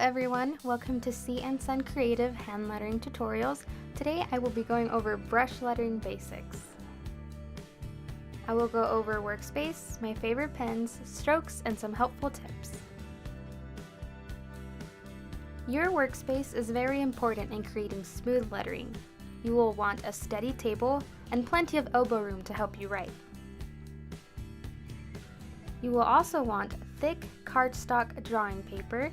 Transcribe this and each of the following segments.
everyone, welcome to Sea and Sun Creative Hand Lettering Tutorials. Today I will be going over brush lettering basics. I will go over Workspace, my favorite pens, strokes, and some helpful tips. Your workspace is very important in creating smooth lettering. You will want a steady table and plenty of elbow room to help you write. You will also want thick cardstock drawing paper,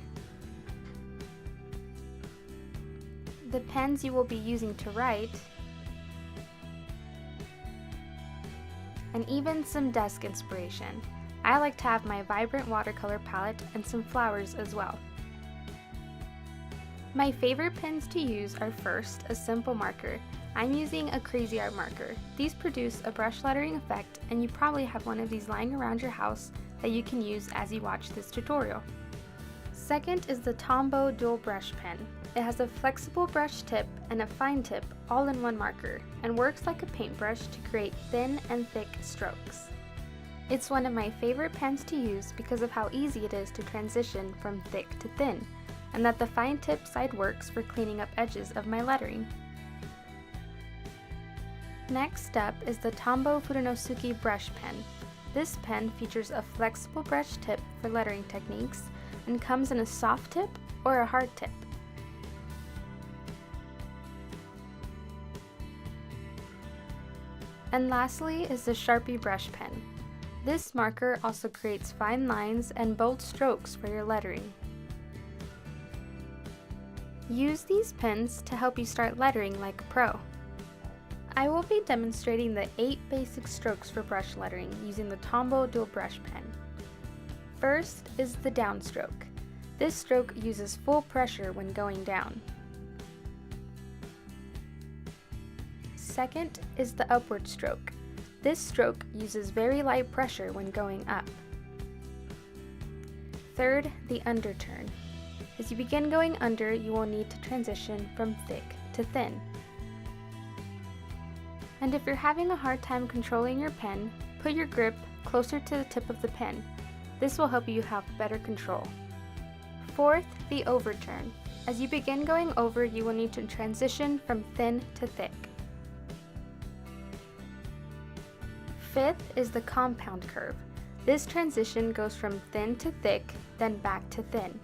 the pens you will be using to write, and even some desk inspiration. I like to have my vibrant watercolor palette and some flowers as well. My favorite pens to use are first a simple marker. I'm using a Crazy Art marker. These produce a brush lettering effect, and you probably have one of these lying around your house that you can use as you watch this tutorial. Second is the Tombow dual brush pen. It has a flexible brush tip and a fine tip all in one marker and works like a paintbrush to create thin and thick strokes. It's one of my favorite pens to use because of how easy it is to transition from thick to thin, and that the fine tip side works for cleaning up edges of my lettering. Next up is the Tombow Fudenosuke brush pen. This pen features a flexible brush tip for lettering techniques and comes in a soft tip or a hard tip. And lastly is the Sharpie brush pen. This marker also creates fine lines and bold strokes for your lettering. Use these pens to help you start lettering like a pro. I will be demonstrating the 8 basic strokes for brush lettering using the Tombow dual brush pen. First is the downstroke. This stroke uses full pressure when going down. Second is the upward stroke. This stroke uses very light pressure when going up. Third, the underturn. As you begin going under, you will need to transition from thick to thin. And if you're having a hard time controlling your pen, put your grip closer to the tip of the pen. This will help you have better control. Fourth, the overturn. As you begin going over, you will need to transition from thin to thick. Fifth is the compound curve. This transition goes from thin to thick, then back to thin.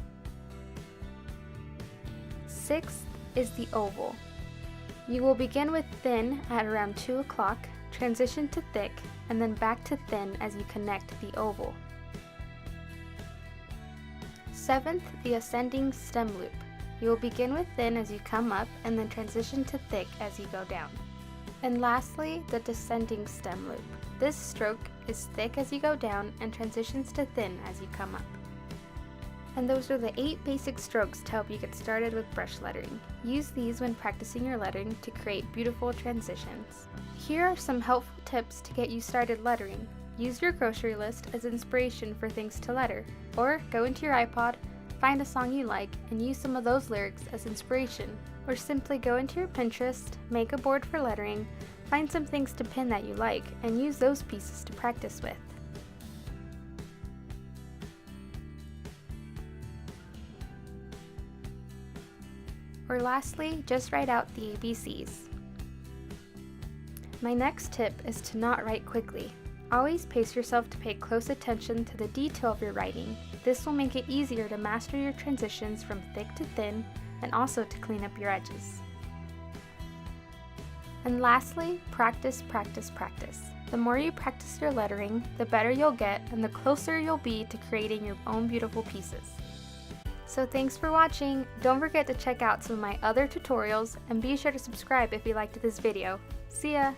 Sixth is the oval. You will begin with thin at around 2 o'clock, transition to thick, and then back to thin as you connect the oval. Seventh, the ascending stem loop. You will begin with thin as you come up and then transition to thick as you go down. And lastly, the descending stem loop. This stroke is thick as you go down and transitions to thin as you come up. And those are the 8 basic strokes to help you get started with brush lettering. Use these when practicing your lettering to create beautiful transitions. Here are some helpful tips to get you started lettering. Use your grocery list as inspiration for things to letter, or go into your iPod, find a song you like, and use some of those lyrics as inspiration. Or simply go into your Pinterest, make a board for lettering, find some things to pin that you like, and use those pieces to practice with. Or lastly, just write out the ABCs. My next tip is to not write quickly. Always pace yourself to pay close attention to the detail of your writing. This will make it easier to master your transitions from thick to thin, and also to clean up your edges. And lastly, practice, practice, practice. The more you practice your lettering, the better you'll get and the closer you'll be to creating your own beautiful pieces. So thanks for watching. Don't forget to check out some of my other tutorials and be sure to subscribe if you liked this video. See ya!